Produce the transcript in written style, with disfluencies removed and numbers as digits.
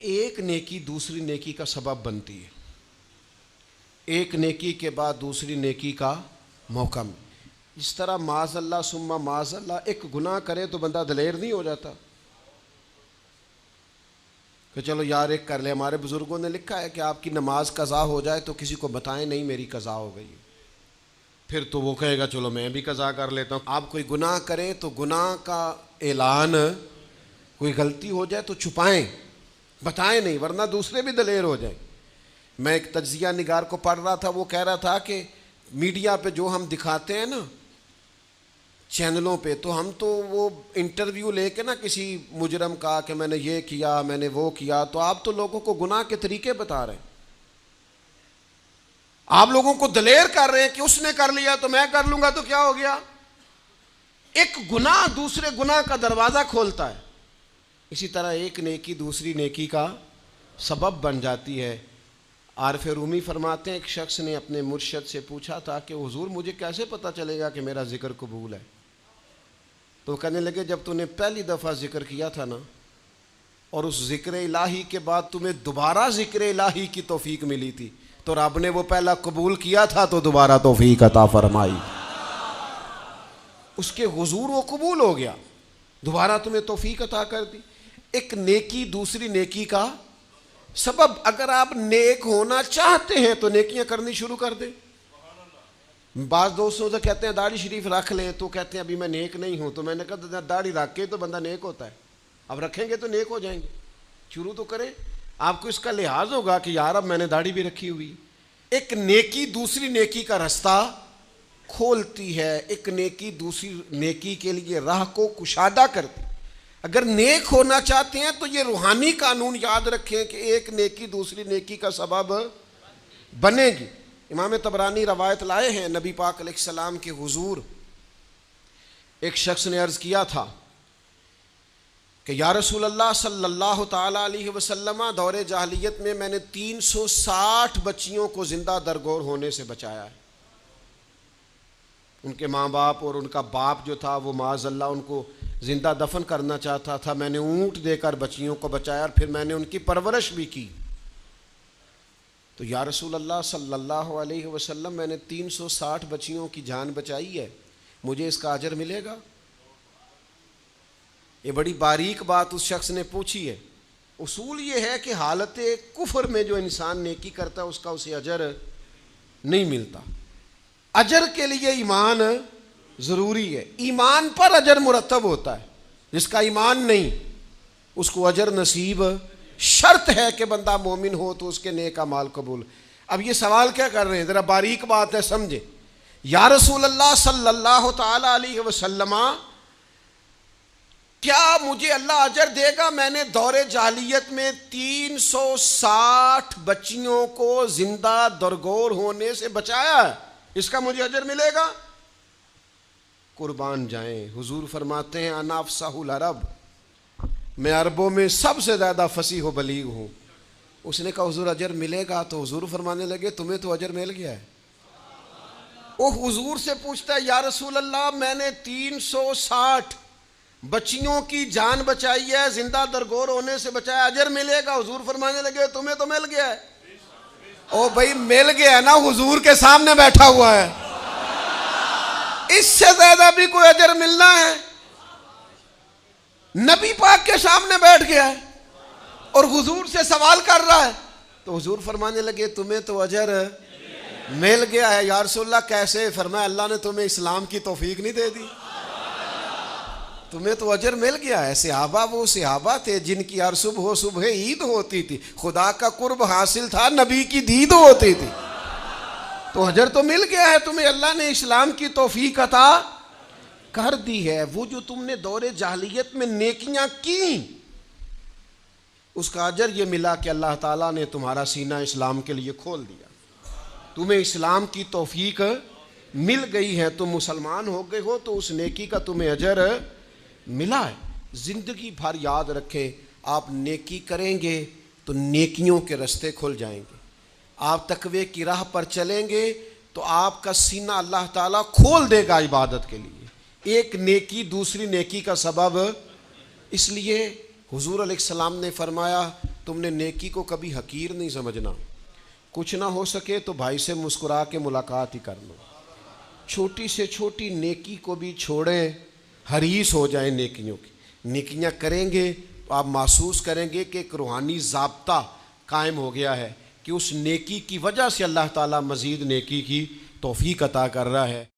ایک نیکی دوسری نیکی کا سبب بنتی ہے، ایک نیکی کے بعد دوسری نیکی کا موقع میں. اس طرح معاذ اللہ ثم معاذ اللہ ایک گناہ کرے تو بندہ دلیر نہیں ہو جاتا کہ چلو یار ایک کر لے. ہمارے بزرگوں نے لکھا ہے کہ آپ کی نماز قضا ہو جائے تو کسی کو بتائیں نہیں میری قضا ہو گئی، پھر تو وہ کہے گا چلو میں بھی قضا کر لیتا ہوں. آپ کوئی گناہ کریں تو گناہ کا اعلان، کوئی غلطی ہو جائے تو چھپائیں، بتائیں نہیں، ورنہ دوسرے بھی دلیر ہو جائیں. میں ایک تجزیہ نگار کو پڑھ رہا تھا، وہ کہہ رہا تھا کہ میڈیا پہ جو ہم دکھاتے ہیں نا چینلوں پہ، تو ہم تو وہ انٹرویو لے کے نا کسی مجرم کا کہ میں نے یہ کیا میں نے وہ کیا، تو آپ تو لوگوں کو گناہ کے طریقے بتا رہے ہیں، آپ لوگوں کو دلیر کر رہے ہیں کہ اس نے کر لیا تو میں کر لوں گا تو کیا ہو گیا. ایک گناہ دوسرے گناہ کا دروازہ کھولتا ہے. اسی طرح ایک نیکی دوسری نیکی کا سبب بن جاتی ہے. عارف رومی فرماتے ہیں ایک شخص نے اپنے مرشد سے پوچھا تھا کہ حضور مجھے کیسے پتہ چلے گا کہ میرا ذکر قبول ہے؟ تو کہنے لگے جب تو نے پہلی دفعہ ذکر کیا تھا نا اور اس ذکر الہی کے بعد تمہیں دوبارہ ذکر الہی کی توفیق ملی تھی تو رب نے وہ پہلا قبول کیا تھا تو دوبارہ توفیق عطا فرمائی. اس کے حضور وہ قبول ہو گیا، دوبارہ تمہیں توفیق عطا کر دی. ایک نیکی دوسری نیکی کا سبب. اگر آپ نیک ہونا چاہتے ہیں تو نیکیاں کرنی شروع کر دیں. بعض دوستوں سے کہتے ہیں داڑھی شریف رکھ لیں تو کہتے ہیں ابھی میں نیک نہیں ہوں. تو میں نے کہا داڑھی رکھ کے تو بندہ نیک ہوتا ہے، اب رکھیں گے تو نیک ہو جائیں گے. شروع تو کریں. آپ کو اس کا لحاظ ہوگا کہ یار اب میں نے داڑھی بھی رکھی ہوئی. ایک نیکی دوسری نیکی کا رستہ کھولتی ہے، ایک نیکی دوسری نیکی کے لیے راہ کو کشادہ کرتی. اگر نیک ہونا چاہتے ہیں تو یہ روحانی قانون یاد رکھیں کہ ایک نیکی دوسری نیکی کا سبب بنے گی. امام طبرانی روایت لائے ہیں نبی پاک علیہ السلام کے حضور ایک شخص نے عرض کیا تھا کہ یا رسول اللہ صلی اللہ تعالی علیہ وسلم، دور جاہلیت میں نے 360 بچیوں کو زندہ درگور ہونے سے بچایا ہے. ان کے ماں باپ اور ان کا باپ جو تھا وہ معاذ اللہ ان کو زندہ دفن کرنا چاہتا تھا. میں نے اونٹ دے کر بچیوں کو بچایا اور پھر میں نے ان کی پرورش بھی کی. تو یا رسول اللہ صلی اللہ علیہ وسلم میں نے 360 بچیوں کی جان بچائی ہے، مجھے اس کا اجر ملے گا؟ یہ بڑی باریک بات اس شخص نے پوچھی ہے. اصول یہ ہے کہ حالت کفر میں جو انسان نیکی کرتا ہے اس کا اسے اجر نہیں ملتا. اجر کے لیے ایمان ضروری ہے، ایمان پر اجر مرتب ہوتا ہے. جس کا ایمان نہیں اس کو اجر نصیب شرط ہے کہ بندہ مومن ہو تو اس کے نیک اعمال قبول. اب یہ سوال کیا کر رہے ہیں، ذرا باریک بات ہے سمجھے. یا رسول اللہ صلی اللہ تعالی علیہ وسلم، کیا مجھے اللہ اجر دے گا؟ میں نے دور جاہلیت میں 360 بچیوں کو زندہ درگور ہونے سے بچایا ہے، اس کا مجھے اجر ملے گا؟ قربان جائیں، حضور فرماتے ہیں انا افصح العرب، میں عربوں میں سب سے زیادہ فصیح و بلیغ ہوں. اس نے کہا حضور اجر ملے گا؟ تو حضور فرمانے لگے تمہیں تو اجر مل گیا ہے. وہ حضور سے پوچھتا ہے یا رسول اللہ میں نے 360 بچیوں کی جان بچائی ہے، زندہ درگور ہونے سے بچایا، اجر ملے گا؟ حضور فرمانے لگے تمہیں تو مل گیا ہے. او بھائی مل گیا ہے نا، حضور کے سامنے بیٹھا ہوا ہے، اس سے زیادہ بھی کوئی اجر ملنا ہے؟ نبی پاک کے سامنے بیٹھ گیا ہے اور حضور سے سوال کر رہا ہے. تو حضور فرمانے لگے تمہیں تو اجر مل گیا ہے. یا رسول اللہ کیسے؟ فرمایا اللہ نے تمہیں اسلام کی توفیق نہیں دے دی، تمہیں تو اجر مل گیا ہے. صحابہ وہ صحابہ تھے جن کی ہر صبح عید ہوتی تھی، خدا کا قرب حاصل تھا، نبی کی دید ہوتی تھی، تو اجر تو مل گیا ہے تمہیں، اللہ نے اسلام کی توفیق عطا کر دی ہے. وہ جو تم نے دور جاہلیت میں نیکیاں کی اس کا اجر یہ ملا کہ اللہ تعالیٰ نے تمہارا سینہ اسلام کے لیے کھول دیا، تمہیں اسلام کی توفیق مل گئی ہے، تم مسلمان ہو گئے ہو تو اس نیکی کا تمہیں اجر ملا ہے. زندگی بھر یاد رکھیں آپ نیکی کریں گے تو نیکیوں کے رستے کھل جائیں گے. آپ تقوی کی راہ پر چلیں گے تو آپ کا سینہ اللہ تعالیٰ کھول دے گا عبادت کے لیے. ایک نیکی دوسری نیکی کا سبب. اس لیے حضور علیہ السلام نے فرمایا تم نے نیکی کو کبھی حقیر نہیں سمجھنا. کچھ نہ ہو سکے تو بھائی سے مسکرا کے ملاقات ہی کرنا. چھوٹی سے چھوٹی نیکی کو بھی چھوڑیں, حریص ہو جائیں نیکیوں کی. نیکیاں کریں گے تو آپ محسوس کریں گے کہ ایک روحانی ضابطہ قائم ہو گیا ہے کہ اس نیکی کی وجہ سے اللہ تعالیٰ مزید نیکی کی توفیق عطا کر رہا ہے.